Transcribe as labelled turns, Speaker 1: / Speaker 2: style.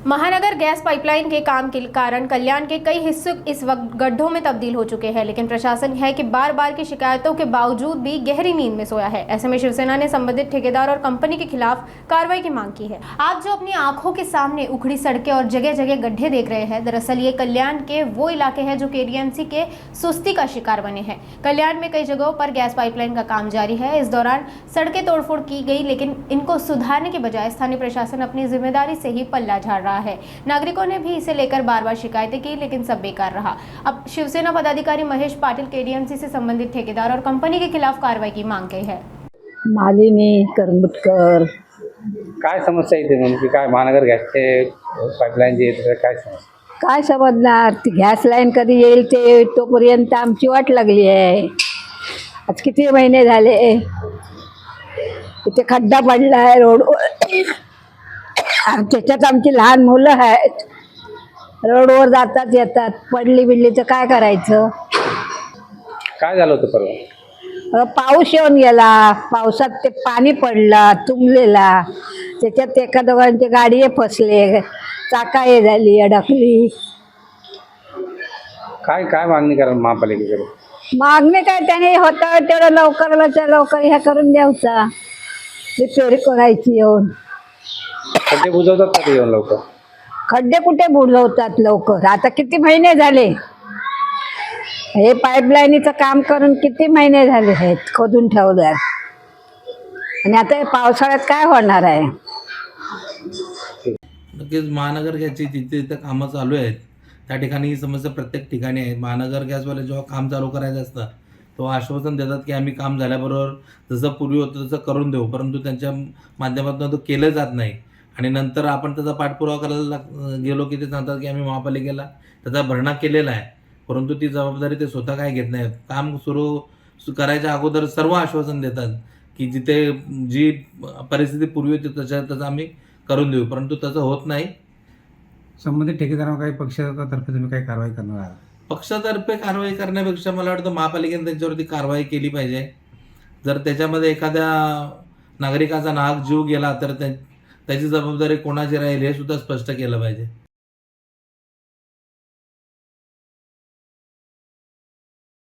Speaker 1: महानगर gas pipeline के काम के कारण कल्याण के कई हिस्से इस वक्त गड्ढों में तब्दील हो चुके हैं, लेकिन प्रशासन है कि बार बार की शिकायतों के बावजूद भी गहरी नींद में सोया है। ऐसे में शिवसेना ने संबंधित ठेकेदार और कंपनी के खिलाफ कार्रवाई की मांग की है। आप जो अपनी आंखों के सामने उखड़ी सड़कें और जगह जगह गड्ढे देख रहे हैं, दरअसल ये कल्याण के वो इलाके हैं जो केडीएमसी के सुस्ती का शिकार बने हैं। कल्याण में कई जगहों पर गैस पाइपलाइन का काम जारी है। इस दौरान सड़कें तोड़फोड़ की गई, लेकिन इनको सुधारने के बजाय स्थानीय प्रशासन अपनी जिम्मेदारी से ही पल्ला झाड़ रहा है। नागरिकों ने भी इसे लेकर बार बार शिकायतें की, लेकिन सब बेकार रहा। अब शिवसेना पदाधिकारी महेश पाटिल केडीएमसी से संबंधित ठेकेदार और कंपनी के खिलाफ कार्रवाई की मांग की है।
Speaker 2: मालिनी करमुटकर
Speaker 3: काय समस्या इथे नेमकी काय महानगर गॅसचे पाईपलाईन जे येते काय समस्या
Speaker 2: काय समजणार, ती गॅस लाईन कधी येईल ते तोपर्यंत आमची वाट लागली आहे। आज किती महिने झाले इथे खड्डा पडला आहे रोडवर, त्याच्यात आमची लहान मुलं आहेत, रोडवर जातात येतात, पडली बिडली तर काय करायचं।
Speaker 3: काय झालं होतं परवा?
Speaker 2: पाऊस येऊन गेला, पावसात ते पाणी पडलं तुंबलेला, त्याच्यात एका दोघांची गाडी फसले, चाका हे झाली अडकली।
Speaker 3: काय काय मागणी करा महापालिकेकडे?
Speaker 2: मागणी काय, त्याने होतं तेवढं लवकर हे करून द्यायचा, रिपेअर करायची येऊन।
Speaker 3: खड्डे बुजवतात का ते येऊन लवकर?
Speaker 2: खड्डे कुठे बुजवतात लवकर, आता किती महिने झाले हे पाईपलाईनीचं काम करून, किती महिने झाले आहेत खोदून ठेवल्यात, आणि आता हे पावसाळ्यात काय होणार आहे।
Speaker 4: नक्कीच महानगर गॅसची जिथे कामं चालू आहेत त्या ठिकाणी ही समस्या प्रत्येक ठिकाणी आहे। महानगर गॅसवाले जेव्हा काम चालू करायचं असतं तो आश्वासन देतात की आम्ही काम झाल्याबरोबर जसं पूर्वी होतं तसं करून देऊ, परंतु त्यांच्या माध्यमातून तो केलं जात नाही। आणि नंतर आपण त्याचा पाठपुरावा करायला गेलो की ते सांगतात की आम्ही महापालिकेला त्याचा भरणा केलेला आहे, परंतु ती जबाबदारी ते स्वतः काय घेत नाही। काम सुरू करायच्या अगोदर सर्व आश्वासन देतात की जिथे जी परिस्थिती पूर्वी होती तसं आम्ही करून देऊ, परंतु तसं होत नाही।
Speaker 5: संबंधित ठेकेदारांवर काही पक्षातर्फे तुम्ही काही कारवाई करणार आहात?
Speaker 4: पक्षातर्फे कारवाई करण्यापेक्षा मला वाटतं महापालिकेने त्यांच्यावरती कारवाई केली पाहिजे। जर त्याच्यामध्ये एखाद्या नागरिकाचा नाहक जीव गेला तर त्याची जबाबदारी कोणाची राहील हे सुद्धा स्पष्ट केलं पाहिजे।